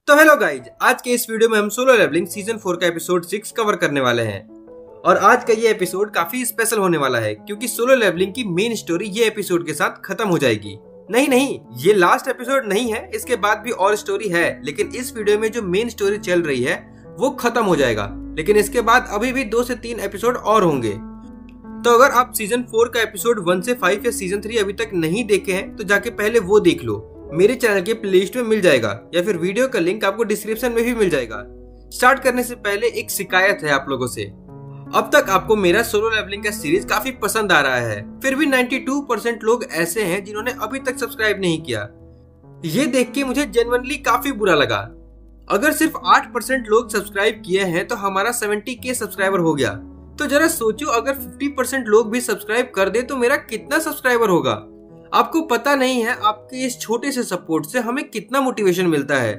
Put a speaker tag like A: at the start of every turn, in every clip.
A: तो hello guys, आज के इस वीडियो में हम सोलो लेवलिंग सीजन 4 का एपिसोड 6 कवर करने वाले हैं। और आज का ये एपिसोड काफी स्पेशल होने वाला है क्योंकि सोलो लेवलिंग की मेन स्टोरी ये एपिसोड के साथ खत्म हो जाएगी। नहीं, ये लास्ट एपिसोड नहीं है, इसके बाद भी और स्टोरी है, लेकिन इस वीडियो में जो मेन स्टोरी चल रही है वो खत्म हो जाएगा। लेकिन इसके बाद अभी भी 2 से 3 एपिसोड और होंगे। तो अगर आप सीजन 4 का एपिसोड 1 से 5 या सीजन 3 अभी तक नहीं देखे हैं तो जाके पहले वो देख लो, मेरे चैनल के प्लेलिस्ट में मिल जाएगा या फिर वीडियो का लिंक आपको डिस्क्रिप्शन में भी मिल जाएगा। स्टार्ट करने से पहले एक शिकायत है आप लोगों से। अब तक आपको मेरा सोलो लेवलिंग का सीरीज काफी पसंद आ रहा है, फिर भी 92% लोग ऐसे हैं जिन्होंने अभी तक सब्सक्राइब नहीं किया। ये देख के मुझे जेन्युइनली काफी बुरा लगा। अगर सिर्फ 8% लोग सब्सक्राइब किए हैं तो हमारा 70K सब्सक्राइबर हो गया। तो जरा सोचो, अगर 50% लोग भी सब्सक्राइब कर दे तो मेरा कितना सब्सक्राइबर होगा। आपको पता नहीं है आपके इस छोटे से सपोर्ट से हमें कितना मोटिवेशन मिलता है।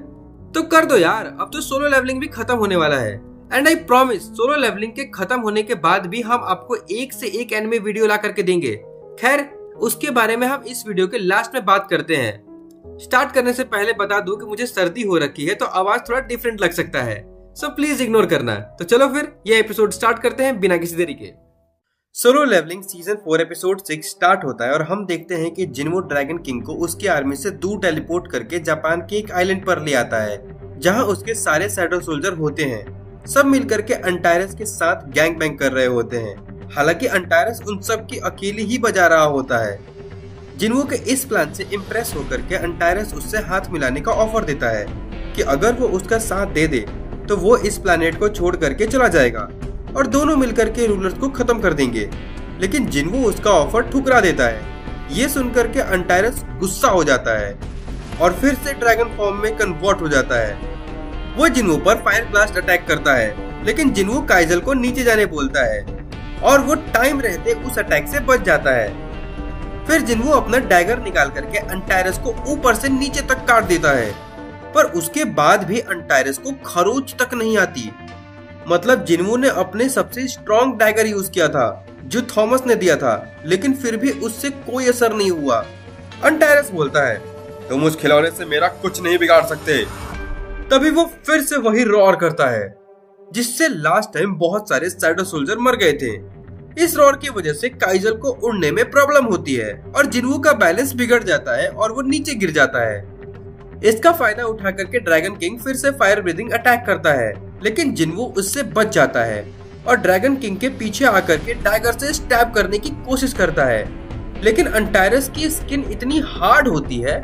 A: तो कर दो यार, अब तो सोलो लेवलिंग भी खत्म होने वाला है। And I promise, solo leveling के खत्म होने के बाद भी हम आपको एक से एक एनिमे वीडियो ला करके देंगे। खैर, उसके बारे में हम इस वीडियो के लास्ट में बात करते हैं। स्टार्ट करने से पहले बता दूं कि मुझे सर्दी हो रखी है तो आवाज थोड़ा डिफरेंट लग सकता है, सो प्लीज इग्नोर करना। तो चलो फिर ये एपिसोड स्टार्ट करते हैं बिना किसी देरी के। Solo leveling season 4 episode 6 start होता है और हम देखते हैं कि जिन्वो ड्रैगन किंग को उसकी आर्मी से दूर टेलीपोर्ट करके जापान के एक आइलैंड पर ले आता है, जहां उसके सारे शैडो सोल्जर होते हैं। सब मिलकर के अंटायरस के साथ गैंग बैंग कर रहे होते हैं। हालांकि अंटायरस उन सब की अकेली ही बजा रहा होता है। जिन्वो के इस प्लान से इम्प्रेस होकर के अंटायरस उससे हाथ मिलाने का ऑफर देता है कि अगर वो उसका साथ दे दे तो वो इस प्लैनेट को छोड़ करके चला जाएगा और दोनों मिलकर के रूलर्स को खत्म कर देंगे। लेकिन जिन्वो उसका ऑफर ठुकरा देता है। ये सुनकर के अंटायरस गुस्सा हो जाता है और फिर से ड्रैगन फॉर्म में कन्वर्ट हो जाता है। वो जिन्वो पर फायर ब्लास्ट अटैक करता है, लेकिन जिन्वो काइजल को नीचे जाने बोलता है और वो टाइम रहते उस अटैक से बच जाता है। फिर जिन्वो अपना डैगर निकाल करके अंटायरस को ऊपर से नीचे तक काट देता है, पर उसके बाद भी अंटायरस को खरोच तक नहीं आती। मतलब जिन्वो ने अपने सबसे स्ट्रॉन्ग डैगर यूज किया था जो थॉमस ने दिया था, लेकिन फिर भी उससे कोई असर नहीं हुआ। अंटायरस बोलता है, तुम उस खिलौने से मेरा कुछ नहीं बिगाड़ सकते। तभी वो फिर से वही रॉर करता है जिससे लास्ट टाइम बहुत सारे शैडो सोल्जर मर गए थे। इस रॉर की वजह से काइजल को उड़ने में प्रॉब्लम होती है और जिन्वो का बैलेंस बिगड़ जाता है और वो नीचे गिर जाता है। इसका फायदा उठा करके ड्रैगन किंग फिर से फायर ब्रीथिंग अटैक करता है, लेकिन जिन्वो उससे बच जाता है और ड्रैगन किंग के पीछे आकर के डैगर से स्टैब करने की कोशिश करता है। लेकिन अंटायरस की स्किन इतनी हार्ड होती है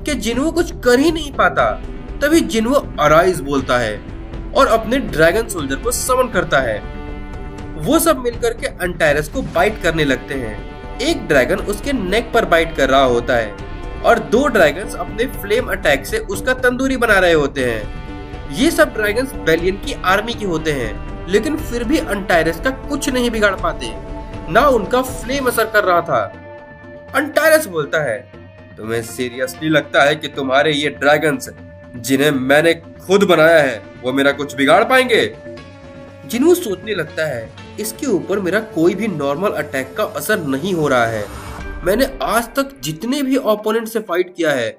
A: कि जिन्वो कुछ कर ही नहीं पाता। तभी जिन्वो अराइज बोलता है और अपने ड्रैगन सोल्जर को समन करता है। वो सब मिलकर के अंटायरस को बाइट करने लगते हैं। एक ड्रैगन उसके नेक पर बाइट कर रहा होता है और 2 ड्रैगन्स अपने फ्लेम अटैक से उसका तंदूरी बना रहे होते हैं। ये सब ड्रैगन्स बेलियन की आर्मी के होते हैं, लेकिन फिर भी अंटायरस का कुछ नहीं बिगाड़ पाते, ना उनका फ्लेम असर कर रहा था। अंटायरस बोलता है, तुम्हें सीरियसली लगता है कि तुम्हारे ये ड्रैगन्स जिन्हें मैंने खुद बनाया है वो मेरा कुछ बिगाड़ पाएंगे? जिन्वो सोचने लगता है, इसके ऊपर मेरा कोई भी नॉर्मल अटैक का असर नहीं हो रहा है। मैंने आज तक जितने भी ओपोनेंट से फाइट किया है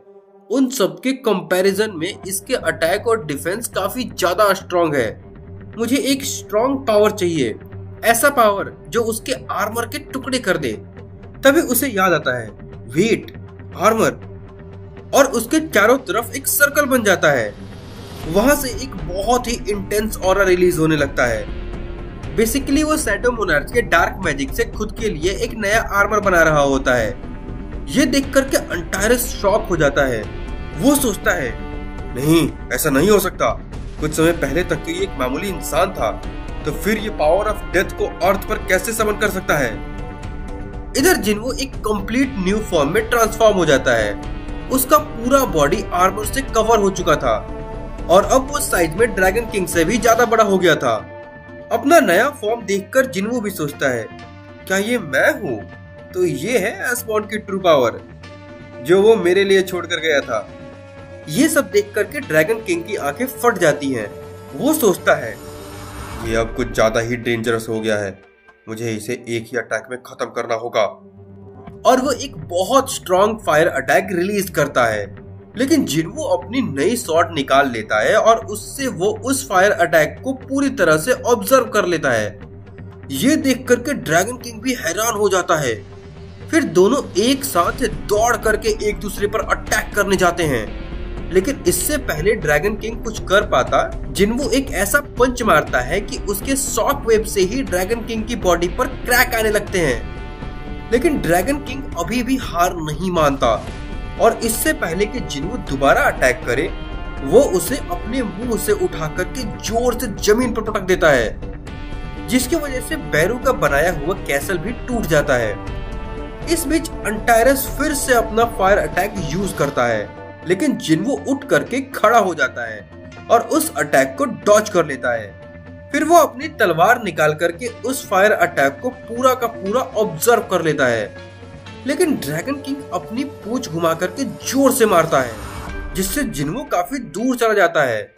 A: उन सबके कंपैरिजन में इसके अटैक और डिफेंस काफी ज्यादा स्ट्रॉन्ग है। मुझे एक स्ट्रॉन्ग पावर चाहिए, ऐसा पावर जो उसके आर्मर के टुकड़े कर दे। तभी उसे याद आता है, वेट, आर्मर, और उसके चारों तरफ एक सर्कल बन जाता है। वहां से एक बहुत ही इंटेंस ऑरा रिलीज होने लगता है। बेसिकली वो शैडो मोनार्च के डार्क मैजिक से खुद के लिए एक नया आर्मर बना रहा होता है। ये देख करके अंटायरस शॉक हो जाता है। वो सोचता है, नहीं, ऐसा नहीं हो सकता। कुछ समय पहले तक तो ये एक मामूली इंसान था, तो फिर ये पावर ऑफ डेथ को अर्थ पर कैसे समन कर सकता है? इधर जिन्वो एक कंप्लीट न्यू फॉर्म में ट्रांसफॉर्म हो जाता है। उसका पूरा बॉडी आर्मर से कवर हो चुका था और अब वो साइज में ड्रैगन किंग से भी ज्यादा बड़ा हो गया था। अपना नया फॉर्म देखकर जिन्वो भी सोचता है, क्या ये मैं हूँ? तो ये है एस्पॉन की ट्रू पावर जो वो मेरे लिए छोड़ कर गया था। ये सब देख करके ड्रैगन किंग की आंखें फट जाती हैं। वो सोचता है, ये अब कुछ ज्यादा ही डेंजरस हो गया है, मुझे इसे एक ही अटैक में खत्म करना होगा। और वो एक बहुत स्ट्रॉन्ग फायर अटैक रिलीज करता है। लेकिन जिन्वो अपनी नई शॉट निकाल लेता है और उससे वो उस फायर अटैक को पूरी तरह से ऑब्जर्व कर लेता है। ये देख करके ड्रैगन किंग भी हैरान हो जाता है। फिर दोनों एक साथ दौड़ करके एक दूसरे पर अटैक करने जाते हैं, लेकिन इससे पहले ड्रैगन किंग कुछ कर पाता, जिन्वो एक ऐसा पंच मारता है कि उसके शॉक वेव से ही ड्रैगन किंग की बॉडी पर क्रैक आने लगते हैं। लेकिन ड्रैगन किंग अभी भी हार नहीं मानता और इससे पहले कि जिन्वो दोबारा अटैक करे, वो उसे अपने मुंह से उठा करके जोर से जमीन पर पटक देता है, जिसकी वजह से बैरू का बनाया हुआ कैसल भी टूट जाता है। इस बीच अंटायरस फिर से अपना फायर अटैक यूज करता है, लेकिन जिन्वो उठ करके खड़ा हो जाता है और उस अटैक को डॉज कर लेता है। फिर वो अपनी तलवार निकाल करके उस फायर अटैक को पूरा का पूरा ऑब्जर्व कर लेता है, लेकिन ड्रैगन किंग अपनी पूंछ घुमा करके जोर से मारता है, जिससे जिन्वो काफी दूर चला जाता है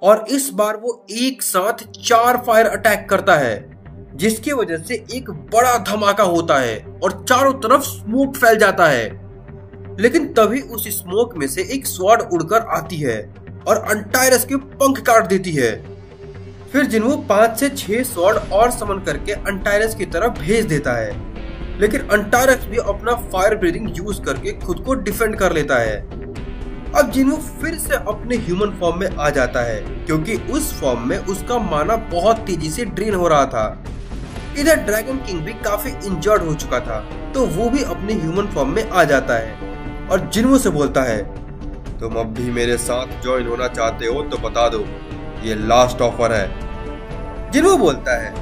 A: और इस बार वो एक साथ 4 फायर अटैक करता है, जिसकी वजह से एक बड़ा धमाका होता है और चारों तरफ स्मोक फैल जाता है। लेकिन तभी उस स्मोक में से एक स्वॉर्ड उड़कर आती है और अंटायरस के पंख काट देती है। फिर जिन्वो 5 से 6 स्वॉर्ड और समन करके अंटायरस की तरफ भेज देता है, लेकिन अंटायरस भी अपना फायर ब्रीथिंग यूज करके खुद को डिफेंड कर लेता है। अब जिन्वो फिर से अपने ह्यूमन फॉर्म में आ जाता है, क्योंकि उस फॉर्म में उसका माना बहुत तेजी से ड्रेन हो रहा था। इधर ड्रैगन किंग भी काफी इंजर्ड हो चुका था, तो वो भी अपने ह्यूमन फॉर्म में आ जाता है और जिन्वो से बोलता है, तुम अब भी मेरे साथ ज्वाइन होना चाहते हो तो बता दो, ये लास्ट ऑफर है। जिन्वो बोलता है,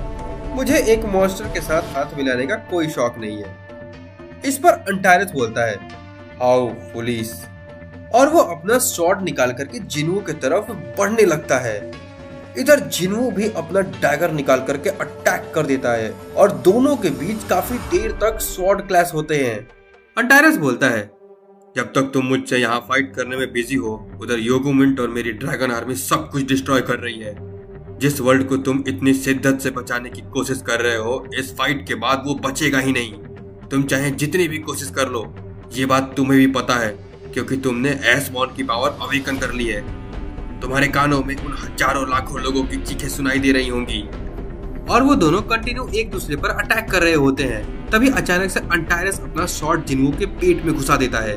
A: मुझे एक मॉन्स्टर के साथ हाथ मिलाने का कोई शौक नहीं है। इस पर अंटायरस बोलता है, हाउ फुलिश, और वो अपना स्वॉर्ड निकाल करके जिन्वो की तरफ बढ़ने लगता है। इधर जिन्वो भी अपना डैगर निकाल करके अटैक कर देता है और दोनों के बीच काफी देर तक स्वॉर्ड क्लैश होते हैं। अंटायरस बोलता है, जब तक तुम मुझसे यहाँ फाइट करने में बिजी हो, उधर योगुमिंट और मेरी ड्रैगन आर्मी सब कुछ डिस्ट्रॉय कर रही है। जिस वर्ल्ड को तुम इतनी शिद्दत से बचाने की कोशिश कर रहे हो, इस फाइट के बाद वो बचेगा ही नहीं। तुम चाहे जितनी भी कोशिश कर लो, ये बात तुम्हें भी पता है, क्योंकि तुमने एसबॉर्न की पावर अवेकन कर ली है। तुम्हारे कानों में उन हजारों लाखों लोगों की चीखें सुनाई दे रही होंगी। और वो दोनों कंटिन्यू एक दूसरे पर अटैक कर रहे होते हैं। तभी अचानक से अंटायरस अपना शॉट जिन्वो के पेट में घुसा देता है,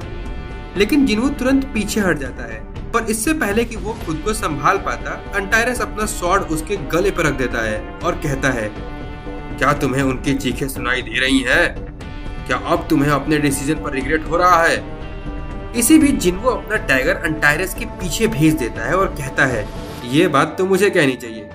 A: लेकिन जिन्वो तुरंत पीछे हट जाता है। पर इससे पहले कि वो खुद को संभाल पाता, अंटायरस अपना स्वॉर्ड उसके गले पर रख देता है और कहता है, क्या तुम्हें उनकी चीखें सुनाई दे रही हैं? क्या अब तुम्हें अपने डिसीजन पर रिग्रेट हो रहा है? इसी बीच जिन्वो अपना डैगर अंटायरस के पीछे भेज देता है और कहता है, ये बात तो मुझे कहनी चाहिए।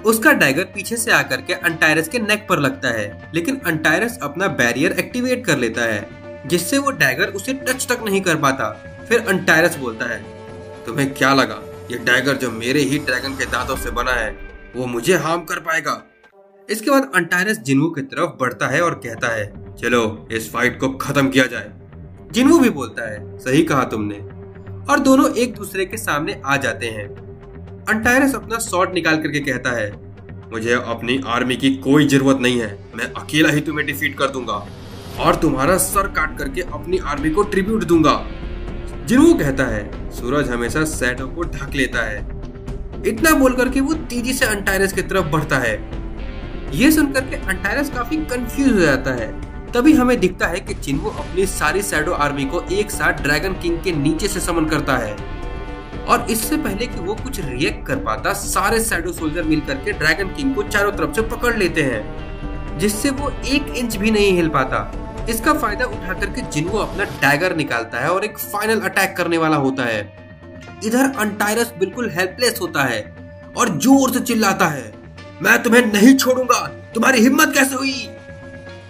A: उसका डैगर पीछे से आकर के अंटायरस के नेक पर लगता है, लेकिन अंटायरस अपना बैरियर एक्टिवेट कर लेता है, जिससे वो डैगर उसे टच तक नहीं कर पाता। फिर अंटायरस बोलता है, तुम्हें क्या लगा ये डैगर जो मेरे ही ड्रैगन के दांतों से बना है, वो मुझे हार्म कर पाएगा? इसके बाद अंटायरस जिन्वो की तरफ बढ़ता है और कहता है, चलो इस फाइट को खत्म किया जाए। जिन्वो भी बोलता है, सही कहा तुमने, और दोनों एक दूसरे के सामने आ जाते हैं। अंटायरस अपना स्वॉर्ड निकाल करके कहता है, मुझे अपनी आर्मी की कोई जरूरत नहीं है, मैं अकेला ही तुम्हें डिफीट कर दूंगा और तुम्हारा सर काट करके अपनी आर्मी को ट्रिब्यूट दूंगा। जिन्वो कहता है, सूरज हमेशा शैडो को ढक लेता है। इतना बोल करके वो तेजी से अंटायरस की तरफ बढ़ता है। ये सुनकर के अंटायरस काफी कंफ्यूज हो जाता है। तभी हमें दिखता है कि जिन्वो अपनी सारी शैडो आर्मी को एक साथ ड्रैगन किंग के नीचे से समन करता है, और इससे पहले कि वो कुछ रिएक्ट कर पाता, सारे शैडो सोल्जर मिलकर के ड्रैगन किंग को चारों तरफ से पकड़ लेते हैं, जिससे वो 1 इंच भी नहीं हिल पाता। इसका फायदा उठा करके जिन्वो अपना डैगर निकालता है और एक फाइनल अटैक करने वाला होता है। इधर अंटायरस बिल्कुल हेल्पलेस होता है और जोर से चिल्लाता है, मैं तुम्हें नहीं छोड़ूंगा, तुम्हारी हिम्मत कैसे हुई?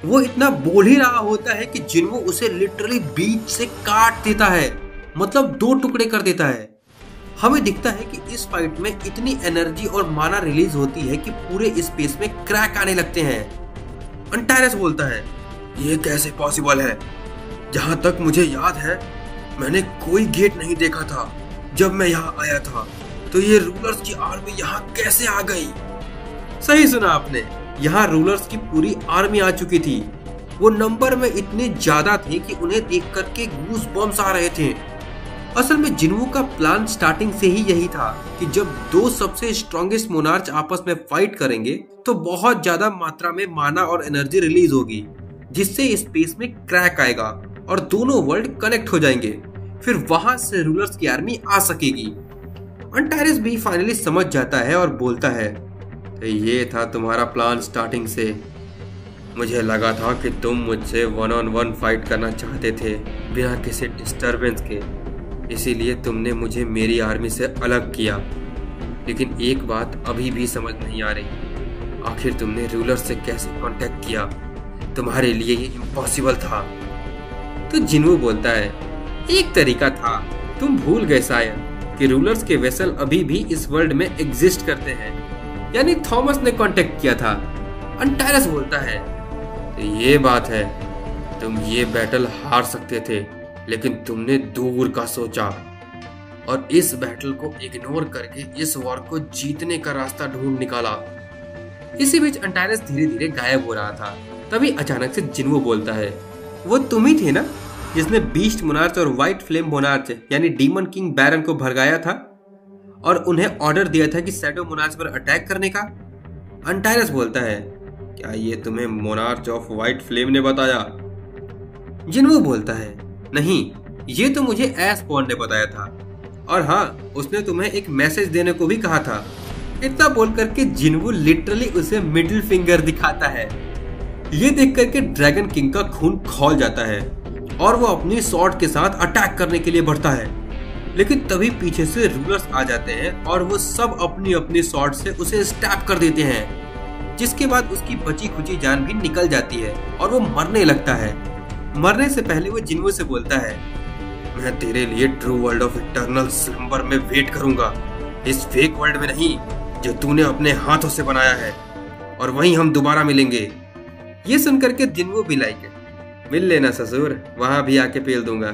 A: वो इतना बोल ही रहा होता है कि जिन्वो उसे लिटरली बीच से काट देता है, मतलब 2 टुकड़े कर देता है। हमें दिखता है कि इस फाइट में इतनी एनर्जी और माना रिलीज होती है कि पूरे स्पेस में क्रैक आने लगते हैं। अंटायरस बोलता है, ये कैसे पॉसिबल है? जहां तक मुझे याद है, मैंने कोई गेट नहीं देखा था जब मैं यहाँ आया था, तो ये रूलर्स की आर्मी यहाँ कैसे आ गई? सही सुना आपने, यहाँ रूलर्स की पूरी आर्मी आ चुकी थी। वो नंबर में इतने ज्यादा थे कि उन्हें देख करके गूज बम्स आ रहे थे। असल में जिन्वू का प्लान स्टार्टिंग से ही यही था कि जब दो सबसे स्ट्रॉन्गेस्ट मोनार्च आपस में फाइट करेंगे तो बहुत ज्यादा मात्रा में माना और एनर्जी रिलीज होगी, जिससे स्पेस में क्रैक आएगा और दोनों वर्ल्ड कनेक्ट हो जाएंगे। फिर वहां से रूलर्स की आर्मी आ सकेगी। अंटायरस भी फाइनली समझ जाता है और बोलता है, तो ये था तुम्हारा प्लान स्टार्टिंग से। मुझे लगा था कि तुम मुझसे 1-on-1 फाइट करना चाहते थे बिना किसी डिस्टरबेंस के, इसीलिए तुमने मुझे मेरी आर्मी से अलग किया। लेकिन एक बात अभी भी समझ नहीं आ रही, आखिर तुमने रूलर से कैसे कांटेक्ट किया? तुम्हारे लिए ये इम्पॉसिबल था। तो जिन्वू बोलता है, एक तरीका था, तुम भूल गए शायद कि रूलर्स के वेसल अभी भी इस वर्ल्ड में एग्जिस्ट करते हैं, यानी थॉमस ने कांटेक्ट किया था। अंटायरस बोलता है, तो ये बात है, तुम ये बैटल हार सकते थे लेकिन तुमने दूर का सोचा और इस बैटल को इग्नोर करके इस वॉर को जीतने का रास्ता ढूंढ निकाला। इसी बीच अंटायरस धीरे धीरे गायब हो रहा था। तभी अचानक से जिन्वू बोलता है, वो तुम ही थे ना जिसने बीस्ट मोनार्च और व्हाइट फ्लेम मोनार्च यानी डीमन किंग बैरन को भड़काया था और उन्हें ऑर्डर दिया था कि शैडो मोनार्च पर अटैक करने का? अंटायरस बोलता है, क्या ये तुम्हें मोनार्च ऑफ व्हाइट फ्लेम ने बताया? जिन्वू बोलता है, नहीं, ये तो मुझे एस्पॉन ने बताया था, और हाँ, उसने तुम्हें एक मैसेज देने को भी कहा था। इतना बोल करके जिन्वू लिटरली उसे मिडिल फिंगर दिखाता है। ये देख करके ड्रैगन किंग का खून खौल जाता है और वो अपनी स्वॉर्ड के साथ अटैक करने के लिए बढ़ता है, लेकिन तभी पीछे से रूलर्स आ जाते हैं और वो सब अपनी अपनी स्वॉर्ड से उसे स्टैप कर देते हैं, जिसके बाद उसकी बची खुची जान भी निकल जाती है और वो मरने लगता है। मरने से पहले वो जिन्वू से बोलता है, मैं तेरे लिए true world of eternal slumber में वेट करूंगा, इस फेक वर्ल्ड में नहीं जो तूने अपने हाथों से बनाया है, और वहीं हम दोबारा मिलेंगे। ये सुनकर के जिन्वू भी लाइक है, मिल लेना ससुर, वहां भी आके पेल दूंगा।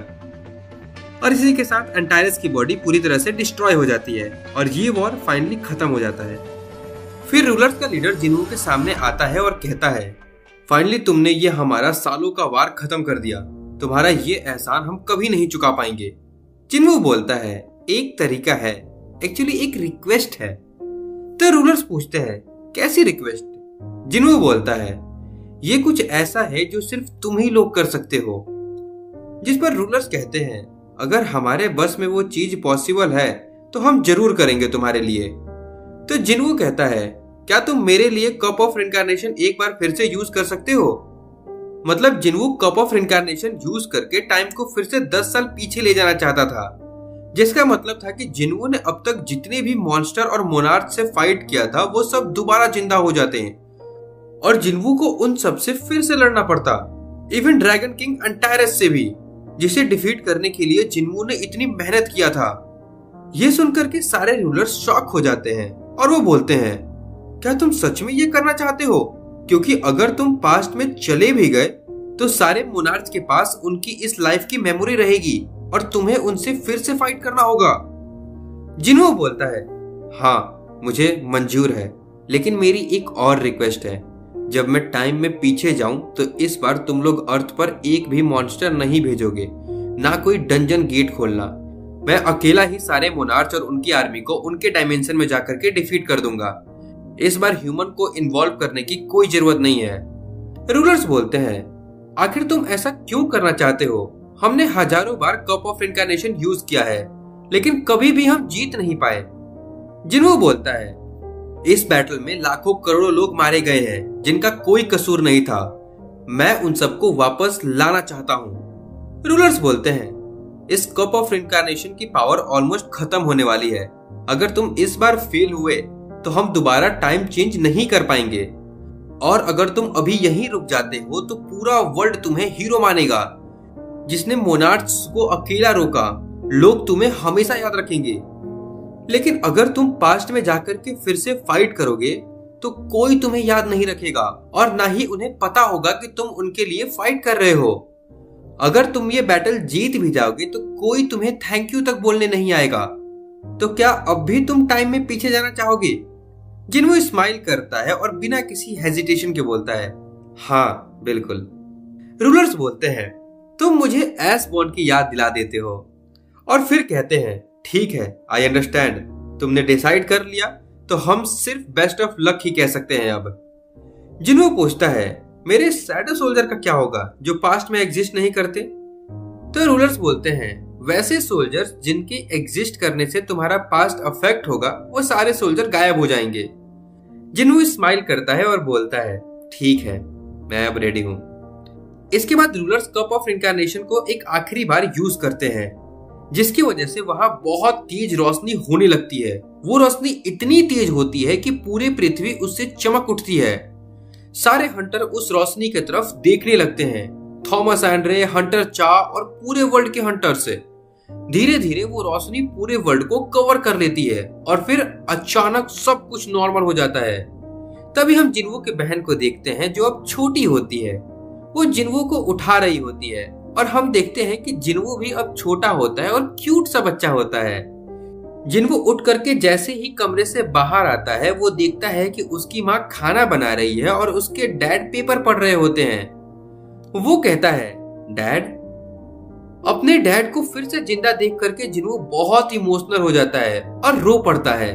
A: और इसी के साथ अंटायरस की बॉडी पूरी तरह से डिस्ट्रॉय हो जाती है और ये वॉर फाइनली खत्म हो जाता है। फिर रूलर्स का लीडर जिन्वू के सामने आता है और कहता है, फाइनली तुमने ये हमारा सालों का वार खत्म कर दिया, तुम्हारा ये एहसान हम कभी नहीं चुका पाएंगे। जिन्वू बोलता है, एक तरीका है, एक्चुअली एक रिक्वेस्ट है। तो रूलर्स पूछते हैं, कैसी रिक्वेस्ट? जिन्वू बोलता है, ये कुछ ऐसा है जो सिर्फ तुम ही लोग कर सकते हो। जिस पर रूलर्स कहते हैं, अगर हमारे बस में वो चीज पॉसिबल है तो हम जरूर करेंगे तुम्हारे लिए। तो जिन्वू कहता है, क्या तुम मेरे लिए कप ऑफ रिइंकार्नेशन एक बार फिर से यूज कर सकते हो? मतलब जिन्वू कप ऑफ रिइंकार्नेशन यूज करके टाइम को फिर से 10 साल पीछे ले जाना चाहता था, जिसका मतलब था कि जिन्वू ने अब तक जितने भी मॉन्स्टर और मोनार्च से फाइट किया था वो सब दोबारा जिंदा हो जाते हैं और जिन्वू को उन सब से फिर से लड़ना पड़ता, इवन ड्रैगन किंग अंटायरस से भी, जिसे डिफीट करने के लिए जिन्वू ने इतनी मेहनत किया था। ये सुनकर के सारे रूलर्स शॉक हो जाते हैं और वो बोलते हैं, क्या तुम सच में ये करना चाहते हो? क्योंकि अगर तुम पास्ट में चले भी गए तो सारे मोनार्च के पास उनकी इस लाइफ की मेमोरी रहेगी और तुम्हें उनसे फिर से फाइट करना होगा। जिन्वू बोलता है, हाँ मुझे मंजूर है, लेकिन मेरी एक और रिक्वेस्ट है, जब मैं टाइम में पीछे जाऊं तो इस बार तुम लोग अर्थ पर एक भी मॉन्स्टर नहीं भेजोगे, ना कोई डंजन गेट खोलना। मैं अकेला ही सारे मोनार्च और उनकी आर्मी को उनके डायमेंशन में जाकर के डिफीट कर दूंगा। इस बार ह्यूमन को इन्वॉल्व करने की कोई जरूरत नहीं है। रूलर्स बोलते हैं, आखिर तुम ऐसा क्यों करना चाहते हो? हमने हजारों बार कप ऑफ इनकारनेशन यूज किया है, लेकिन कभी भी हम जीत नहीं पाए। जिन्वू बोलता है, इस बैटल में लाखों करोड़ों लोग मारे गए हैं जिनका कोई कसूर नहीं था, मैं उन सबको वापस लाना चाहता हूँ। रूलर्स बोलते हैं, इस कप ऑफ इनकारनेशन की पावर ऑलमोस्ट खत्म होने वाली है, अगर तुम इस बार फेल हुए तो हम दोबारा टाइम चेंज नहीं कर पाएंगे, और अगर तुम अभी यहीं रुक जाते हो तो पूरा वर्ल्ड तुम्हें हीरो मानेगा, जिसने मोनार्च को अकेला रोका। लोग तुम्हें हमेशा याद रखेंगे। लेकिन अगर तुम पास्ट में जाकर के फिर से फाइट करोगे तो कोई तुम्हें याद नहीं रखेगा और ना ही उन्हें पता होगा कि तुम उनके लिए फाइट कर रहे हो। अगर तुम ये बैटल जीत भी जाओगे तो कोई तुम्हें थैंक यू तक बोलने नहीं आएगा। तो क्या अब भी तुम टाइम में पीछे जाना चाहोगे? जिन्वू स्माइल करता है और बिना किसी हेजिटेशन के बोलता है, हाँ बिल्कुल। रूलर्स बोलते हैं, तुम मुझे एस्पॉन की याद दिला देते हो, और फिर कहते हैं ठीक है, आई अंडरस्टैंड, तुमने डिसाइड कर लिया तो हम सिर्फ बेस्ट ऑफ लक ही कह सकते हैं अब। जिन्हों पूछता है मेरे शैडो सोल्जर का क्या होगा जो पास्ट में एग्जिस्ट नहीं करते? तो रूलर्स बोलते हैं वैसे सोल्जर्स जिनके एग्जिस्ट करने से तुम्हारा पास्ट अफेक्ट होगा वो सारे सोल्जर गायब हो जाएंगे। जिन्हों स्माइल करता है और बोलता है ठीक है, मैं अब रेडी हूं। इसके बाद रूलर्स कप ऑफ इनकार्नेशन को एक आखिरी बार यूज करते हैं, जिसकी वजह से वहां बहुत तेज रोशनी होने लगती है। वो रोशनी इतनी तेज होती है कि पूरी पृथ्वी उससे चमक उठती है। सारे हंटर उस रोशनी की तरफ देखने लगते हैं। थॉमस एंड्रे, हंटर चा और पूरे वर्ल्ड के हंटर से धीरे धीरे वो रोशनी पूरे वर्ल्ड को कवर कर लेती है और फिर अचानक सब कुछ नॉर्मल हो जाता है। तभी हम जिन्वो की बहन को देखते हैं जो अब छोटी होती है। वो जिन्वो को उठा रही होती है और हम देखते हैं कि जिन्वो भी अब छोटा होता है और क्यूट सा बच्चा होता है। जिन्वो उठ करके जैसे ही कमरे से बाहर आता है वो देखता है कि उसकी माँ खाना बना रही है और उसके डैड पेपर पढ़ रहे होते हैं। वो कहता है डैड। अपने डैड को फिर से जिंदा देख करके जिन्वो बहुत इमोशनल हो जाता है और रो पड़ता है।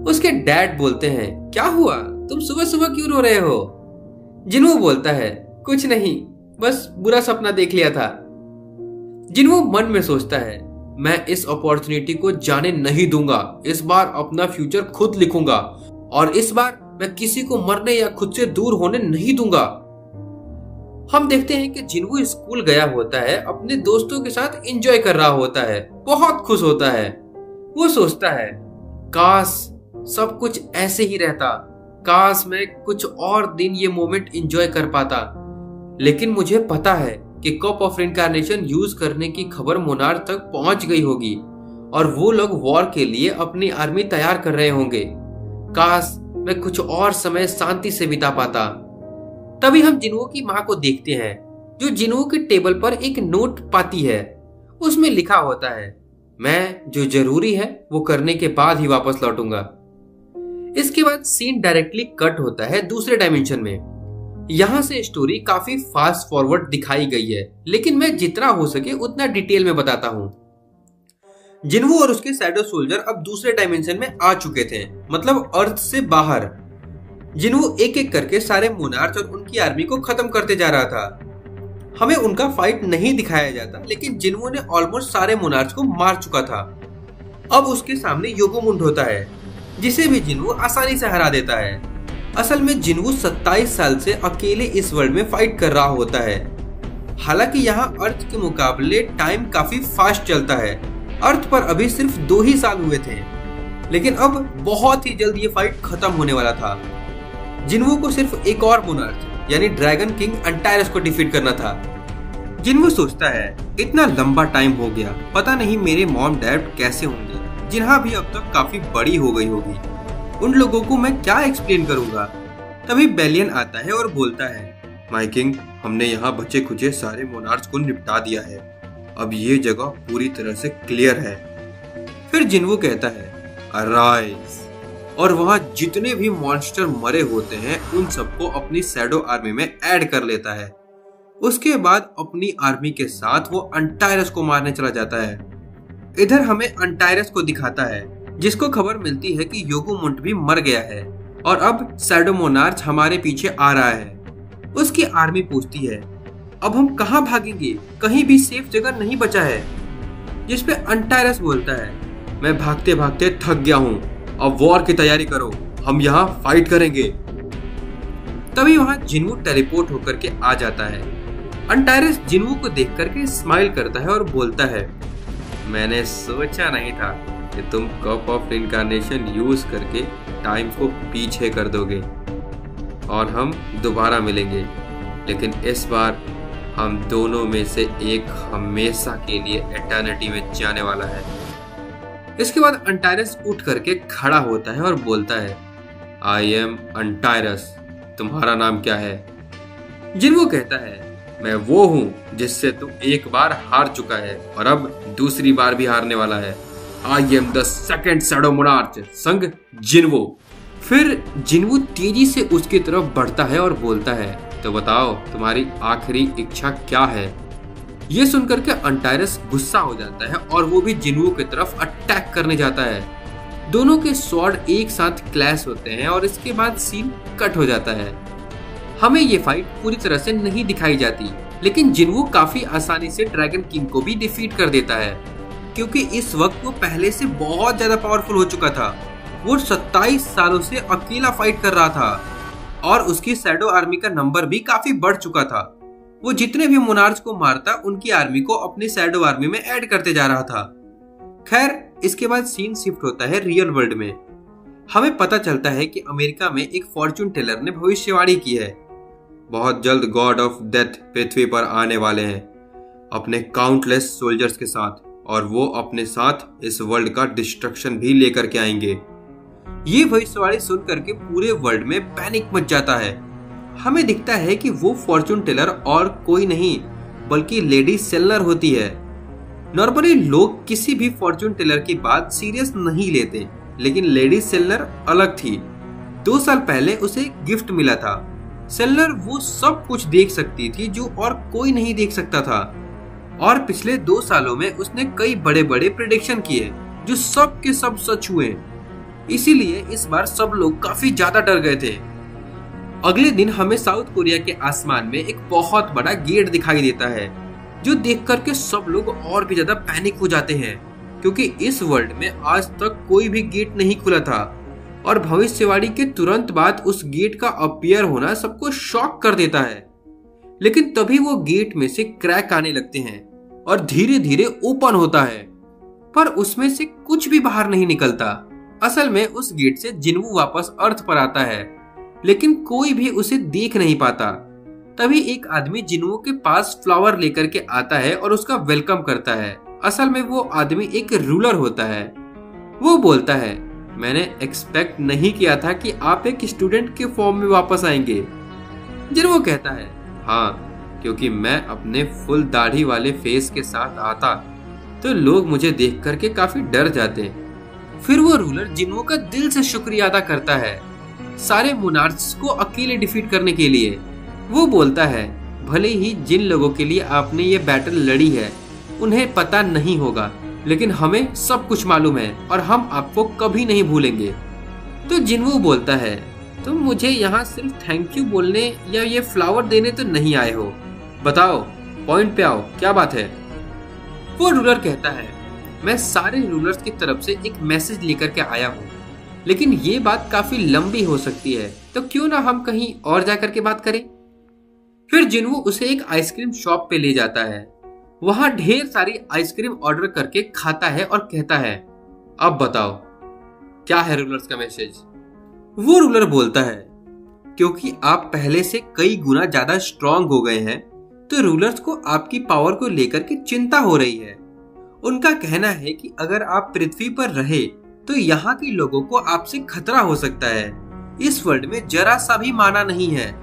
A: उसके डैड बोलते हैं क्या हुआ, तुम सुबह सुबह क्यों रो रहे हो? जिन्वो बोलता है कुछ नहीं, बस बुरा सपना देख लिया था। जिन्वो मन में सोचता है मैं इस अपॉर्चुनिटी को जाने नहीं दूंगा, इस बार अपना फ्यूचर खुद लिखूंगा और इस बार मैं किसी को मरने या खुद से दूर होने नहीं दूंगा। हम देखते हैं कि जिन्वो स्कूल गया होता है, अपने दोस्तों के साथ एंजॉय कर रहा होता है, बहुत खुश होता है। वो सोचता है काश सब कुछ ऐसे ही रहता, काश मैं कुछ और दिन ये मोमेंट एंजॉय कर पाता। लेकिन मुझे पता है कि कप ऑफ इनकार्नेशन यूज करने की खबर मोनार्क तक पहुंच गई होगी और वो लोग वॉर के लिए अपनी आर्मी तैयार कर रहे होंगे। काश मैं कुछ और समय शांति से बिता पाता। तभी हम जिन्वो की माँ को देखते हैं जो जिन्वो के टेबल पर एक नोट पाती है। उसमें लिखा होता है मैं जो जरूरी है वो करने के बाद ही वापस लौटूंगा। इसके बाद सीन डायरेक्टली कट होता है दूसरे डायमेंशन में। यहाँ से स्टोरी काफी फास्ट फॉरवर्ड दिखाई गई है, लेकिन मैं जितना हो सके उतना डिटेल में बताता हूँ। जिन्वो और उसके शैडो सोल्जर अब दूसरे डायमेंशन में आ चुके थे, मतलब अर्थ से बाहर। जिन्वो एक एक करके सारे मोनार्च और उनकी आर्मी को खत्म करते जा रहा था। हमें उनका फाइट नहीं दिखाया जाता, लेकिन जिन्वो ने ऑलमोस्ट सारे मोनार्च को मार चुका था। अब उसके सामने योगोमुंड होता है, जिसे भी जिन्वो आसानी से हरा देता है। असल में जिन्वो 27 साल से अकेले इस वर्ल्ड में फाइट कर रहा होता है। हालांकि यहाँ अर्थ के मुकाबले टाइम काफी फास्ट चलता है। अर्थ पर अभी सिर्फ 2 ही साल हुए थे, लेकिन अब बहुत ही जल्द ये फाइट खत्म होने वाला था। जिन्वो को सिर्फ एक और मोनार्च यानी ड्रैगन किंग अंटायरस को डिफीट करना था। जिन्वो सोचता है इतना लंबा टाइम हो गया, पता नहीं मेरे मॉम डैड कैसे होंगे, जिन्हा भी अब तक काफी बड़ी हो गई होगी। उन लोगों को मैं क्या एक्सप्लेन करूंगा। तभी बेलियन आता है और बोलता है माय किंग, हमने यहाँ बचे खुचे सारे मोनार्च को निपटा दिया है, अब ये जगह पूरी तरह से क्लियर है। फिर जिन्वो कहता है अराइज, और वहां जितने भी मॉन्स्टर मरे होते हैं उन सबको अपनी शैडो आर्मी में ऐड कर लेता है। उसके बाद अपनी आर्मी के साथ वो अंटायरस को मारने चला जाता है। इधर हमें अंटायरस को दिखाता है, जिसको खबर मिलती है कि योगोमुंड भी मर गया है और अब शैडो मोनार्च हमारे पीछे आ रहा है। उसकी आर्मी पूछती है अब हम कहाँ भागेंगे, कहीं भी सेफ जगह नहीं बचा है। जिसपे अंटायरस बोलता है मैं भागते भागते थक गया हूँ, अब वॉर की तैयारी करो, हम यहाँ फाइट करेंगे। तभी वहां जिन्वो टेलीपोर्ट होकर के आ जाता है। अंटायरस जिन्वो को देख करके स्माइल करता है और बोलता है मैंने सोचा नहीं था कि तुम कप ऑफ इनकार्नेशन यूज करके टाइम को पीछे कर दोगे और हम दोबारा मिलेंगे, लेकिन इस बार हम दोनों में से एक हमेशा के लिए एटर्निटी में जाने वाला है। इसके बाद अंटायरस उठ करके खड़ा होता है और बोलता है आई एम अंटायरस, तुम्हारा नाम क्या है? जिन्वो कहता है मैं वो हूँ जिससे तुम एक बार हार चुका है और अब दूसरी बार भी हारने वाला है। I am the second shadow monarch, संग जिन्वो। फिर जिन्वो तेजी से उसकी तरफ बढ़ता है और बोलता है तो बताओ तुम्हारी आखिरी इच्छा क्या है? ये सुनकर के अंटायरस गुस्सा हो जाता है और वो भी जिन्वो की तरफ अटैक करने जाता है। दोनों के स्वॉर्ड एक साथ क्लैश होते हैं और इसके बाद सीन कट हो जाता है। हमें ये फाइट पूरी तरह से नहीं दिखाई जाती, लेकिन जिन्वो काफी आसानी से ड्रैगन किंग को भी डिफीट कर देता है, क्योंकि इस वक्त वो पहले से बहुत ज्यादा पावरफुल हो चुका था। वो 27 सालों से अकेला फाइट कर रहा था और उसकी शैडो आर्मी का नंबर भी काफी बढ़ चुका था। वो जितने भी मोनार्च को मारता उनकी आर्मी को अपनी शैडो आर्मी में ऐड करते जा रहा था। खैर, इसके बाद सीन शिफ्ट होता है रियल वर्ल्ड में। हमें पता चलता है कि अमेरिका में एक फॉर्चून टेलर ने भविष्यवाणी की है, बहुत जल्द गॉड ऑफ डेथ पृथ्वी पर आने वाले हैं अपने काउंटलेस सोल्जर्स के साथ, और वो अपने साथ इस वर्ल्ड का डिस्ट्रक्शन भी लेकर के आएंगे। ये भविष्यवाणी सुनकर के पूरे वर्ल्ड में पैनिक मच जाता है। हमें दिखता है कि वो फॉर्चून टेलर और कोई नहीं बल्कि लेडी सेलर होती है। नॉर्मली लोग किसी भी फॉर्चून टेलर की बात सीरियस नहीं लेते, लेकिन लेडी सेलर अलग थी। 2 साल पहले उसे गिफ्ट मिला था। सेलर वो सब कुछ देख सकती थी जो और कोई नहीं देख सकता था, और पिछले 2 सालों में उसने कई बड़े बड़े प्रेडिक्शन किए जो सब के सब सच हुए। इसीलिए इस बार सब लोग काफी ज्यादा डर गए थे। अगले दिन हमें साउथ कोरिया के आसमान में एक बहुत बड़ा गेट दिखाई देता है, जो देख करके सब लोग और भी ज्यादा पैनिक हो जाते हैं, क्योंकि इस वर्ल्ड में आज तक कोई भी गेट नहीं खुला था और भविष्यवाणी के तुरंत बाद उस गेट का अपीयर होना सबको शॉक कर देता है। लेकिन तभी वो गेट में से क्रैक आने लगते हैं और धीरे धीरे ओपन होता है, पर उसमें से कुछ भी बाहर नहीं निकलता। असल में उस गेट से जिन्वो वापस अर्थ पर आता है, लेकिन कोई भी उसे देख नहीं पाता। तभी एक आदमी जिन्वो के पास फ्लावर लेकर के आता है और उसका वेलकम करता है। असल में वो आदमी एक रूलर होता है। वो बोलता है, मैंने एक्सपेक्ट नहीं किया था कि आप एक स्टूडेंट के फॉर्म में वापस आएंगे। जिन्वो कहता है, हाँ, क्योंकि मैं अपने फुल दाढ़ी वाले फेस के साथ आता तो लोग मुझे देख करके काफी डर जाते। फिर वो रूलर जिन्वो का दिल से शुक्रिया अदा करता है सारे मोनार्च्स को अकेले डिफीट करने के लिए। वो बोलता है, भले ही जिन लोगों के लिए आपने ये बैटल लड़ी है उन्हें पता नहीं होगा, लेकिन हमें सब कुछ मालूम है और हम आपको कभी नहीं भूलेंगे। तो जिन्वो बोलता है, तुम मुझे यहाँ सिर्फ थैंक यू बोलने या ये फ्लावर देने तो नहीं आए हो, बताओ, पॉइंट पे आओ, क्या बात है। वो रूलर कहता है, मैं सारे रूलर्स की तरफ से एक मैसेज लेकर के आया हूँ, लेकिन ये बात काफी लंबी हो सकती है, तो क्यों ना हम कहीं और जाकर के बात करें। फिर जिन्वो उसे एक आइसक्रीम शॉप पे ले जाता है। वहां ढेर सारी आइसक्रीम ऑर्डर करके खाता है और कहता है, अब बताओ क्या है रूलर्स का मैसेज। वो रूलर बोलता है, क्योंकि आप पहले से कई गुना ज्यादा स्ट्रांग हो गए हैं, तो रूलर्स को आपकी पावर को लेकर के चिंता हो रही है। उनका कहना है कि अगर आप पृथ्वी पर रहे तो यहाँ के लोगों को आपसे खतरा हो सकता है। इस वर्ल्ड में जरा सा भी माना नहीं है,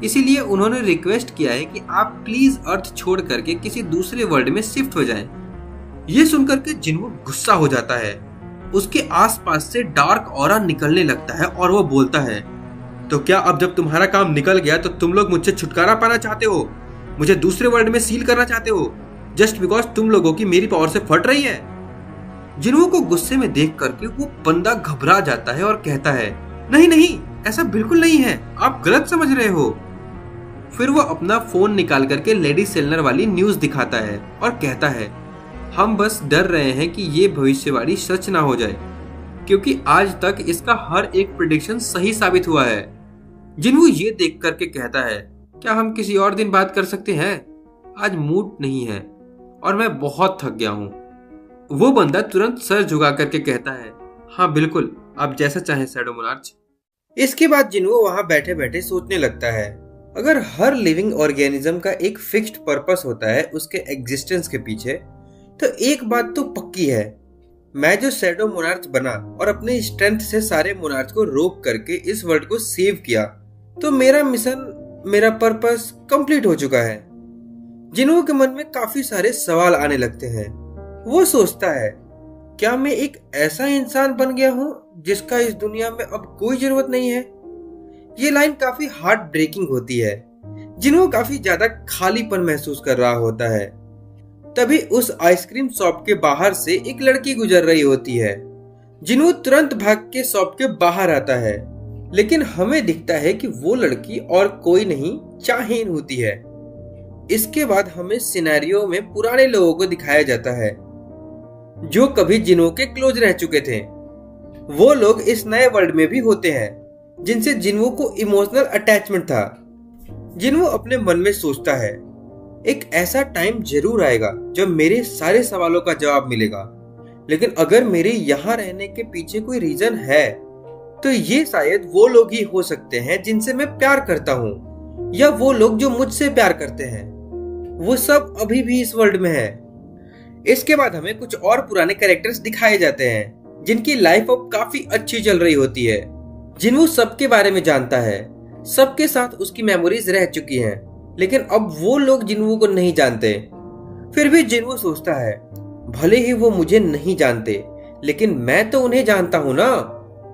A: इसीलिए उन्होंने रिक्वेस्ट किया है कि आप प्लीज अर्थ छोड़ करके किसी दूसरे वर्ल्ड में शिफ्ट हो जाएं। ये सुनकर के जिन्वो गुस्सा हो जाता है। उसके आसपास से डार्क ऑरा निकलने लगता है और वो बोलता है, तो क्या अब जब तुम्हारा काम निकल गया तो तुम लोग मुझसे छुटकारा पाना चाहते हो, मुझे दूसरे वर्ल्ड में सील करना चाहते हो, जस्ट बिकॉज तुम लोगों की मेरी पावर से फट रही है। जिन्वो को गुस्से में देख करके वो बंदा घबरा जाता है और कहता है, नहीं नहीं, ऐसा बिल्कुल नहीं है, आप गलत समझ रहे हो। फिर वो अपना फोन निकाल करके लेडी सेलर वाली न्यूज दिखाता है और कहता है, हम बस डर रहे हैं कि ये भविष्यवाणी सच ना हो जाए, क्योंकि आज तक इसका हर एक प्रेडिक्शन सही साबित हुआ है। जिन्वो ये देख करके कहता है, क्या हम किसी और दिन बात कर सकते हैं, आज मूड नहीं है और मैं बहुत थक गया हूँ। वो बंदा तुरंत सर झुका करके कहता है, हाँ बिल्कुल, आप जैसा चाहें शैडो मोनार्च। इसके बाद जिन्वो वहां बैठे बैठे सोचने लगता है, अगर हर लिविंग ऑर्गेनिज्म का एक फिक्स्ड पर्पस होता है उसके एग्जिस्टेंस के पीछे, तो एक बात तो पक्की है, मैं जो शैडो मोनार्च बना और अपने स्ट्रेंथ से सारे मोनार्च को रोक करके इस वर्ल्ड को सेव किया, तो मेरा मिशन, मेरा पर्पस कंप्लीट हो चुका है। जिन्वो के मन में काफी सारे सवाल आने लगते हैं। वो सोचता है, क्या मैं एक ऐसा इंसान बन गया हूँ जिसका इस दुनिया में अब कोई जरूरत नहीं है। ये लाइन काफी हार्ट ब्रेकिंग होती है। जिन्वो काफी ज्यादा खालीपन महसूस कर रहा होता है। तभी उस आइसक्रीम शॉप के बाहर से एक लड़की गुजर रही होती है। जिन्हों तुरंत भाग के शॉप के बाहर आता है, लेकिन हमें दिखता है कि वो लड़की और कोई नहीं चाहीन होती है। इसके बाद हमें सिनेरियो में पुराने लोगों को दिखाया जाता है जो कभी जिन्हों के क्लोज रह चुके थे। वो लोग इस नए वर्ल्ड में भी होते हैं जिनसे जिन्हों को इमोशनल अटैचमेंट था। जिन्हों अपने मन में सोचता है, एक ऐसा टाइम जरूर आएगा जब मेरे सारे सवालों का जवाब मिलेगा, लेकिन अगर मेरे यहाँ रहने के पीछे कोई रीजन है तो ये शायद वो लोग ही हो सकते हैं जिनसे मैं प्यार करता हूँ, या वो लोग जो मुझसे प्यार करते हैं। वो सब अभी भी इस वर्ल्ड में है। इसके बाद हमें कुछ और पुराने कैरेक्टर्स दिखाए जाते हैं जिनकी लाइफ अब काफी अच्छी चल रही होती है। जिन्हों सबके बारे में जानता है, सबके साथ उसकी मेमोरीज रह चुकी हैं, लेकिन अब वो लोग जिन्हों को नहीं जानते। फिर भी जिन्हों सोचता है, भले ही वो मुझे नहीं जानते, लेकिन मैं तो उन्हें जानता हूं ना,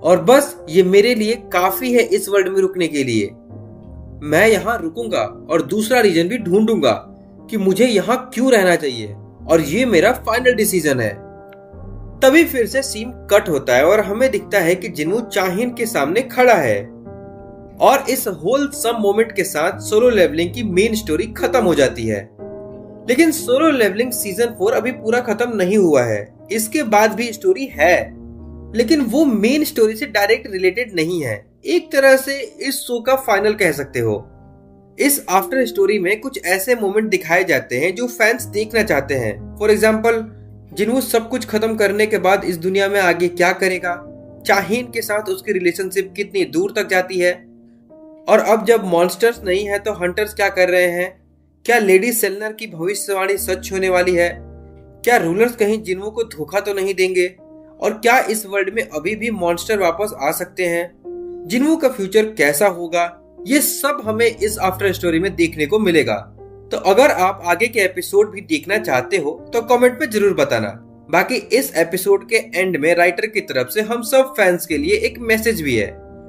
A: और बस ये मेरे लिए काफी है इस वर्ल्ड में रुकने के लिए। मैं यहाँ रुकूंगा और दूसरा रीजन भी ढूंढूंगा कि मुझे यहाँ क्यों रहना चाहिए, और ये मेरा फाइनल डिसीजन है। तभी फिर से सीन कट होता है और हमें दिखता है कि जिन्हों चाहीन के सामने खड़ा है, और इस होल सम मोमेंट के साथ सोलो लेवलिंग की मेन स्टोरी खत्म हो जाती है। लेकिन सोलो लेवलिंग सीजन 4 अभी पूरा खत्म नहीं हुआ है। इसके बाद भी स्टोरी है, लेकिन वो मेन स्टोरी से डायरेक्ट रिलेटेड नहीं है। एक तरह से इस शो का फाइनल कह सकते हो। इस आफ्टर स्टोरी में कुछ ऐसे मोमेंट दिखाए जाते हैं जो फैंस देखना चाहते हैं। फॉर एग्जाम्पल, जिन्हों सब कुछ खत्म करने के बाद इस दुनिया में आगे क्या करेगा, चाहीन के साथ उसकी रिलेशनशिप कितनी दूर तक जाती है, और अब जब मॉन्स्टर्स नहीं है तो हंटर्स क्या कर रहे हैं, क्या लेडी सेलनर की भविष्यवाणी सच होने वाली है, क्या रूलर्स कहीं जिन्हों को धोखा तो नहीं देंगे, और क्या इस वर्ल्ड में अभी भी मॉन्स्टर वापस आ सकते हैं, जिन्हों का फ्यूचर कैसा होगा, ये सब हमें इस आफ्टर स्टोरी में देखने को मिलेगा। तो अगर आप आगे के एपिसोड भी देखना चाहते हो तो कमेंट में जरूर बताना। बाकी इस एपिसोड के एंड में राइटर की तरफ से हम सब फैंस के लिए एक मैसेज भी है।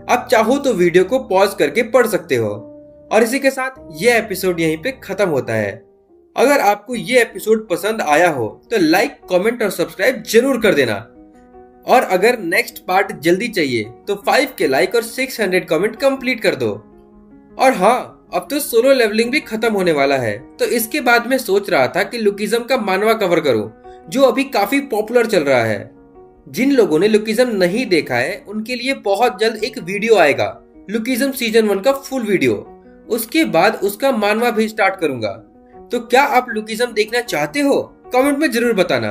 A: आप चाहो तो वीडियो को पॉज करके पढ़ सकते हो। और इसी के साथ ये एपिसोड यहीं पे खत्म होता है। अगर आपको ये एपिसोड पसंद आया हो तो लाइक, कमेंट और सब्सक्राइब जरूर कर देना। और अगर नेक्स्ट पार्ट जल्दी चाहिए तो 5 के लाइक और 600 कमेंट कंप्लीट कर दो। और हाँ, अब तो सोलो लेवलिंग भी खत्म होने वाला है, तो इसके बाद मैं सोच रहा था कि लुकिज्म का मानवा कवर करूं, जो अभी काफी पॉपुलर चल रहा है। जिन लोगों ने लुकिज्म नहीं देखा है उनके लिए बहुत जल्द एक वीडियो आएगा, लुकिज्म सीजन 1 का फुल वीडियो। उसके बाद उसका मानवा भी स्टार्ट करूंगा। तो क्या आप लुकिज्म देखना चाहते हो? कमेंट में जरूर बताना।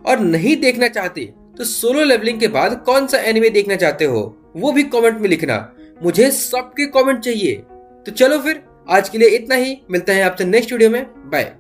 A: और नहीं देखना चाहते तो सोलो लेवलिंग के बाद कौन सा एनिमे देखना चाहते हो वो भी कमेंट में लिखना। मुझे सबके कमेंट चाहिए। तो चलो फिर आज के लिए इतना ही। मिलते हैं आपसे नेक्स्ट वीडियो में। बाय।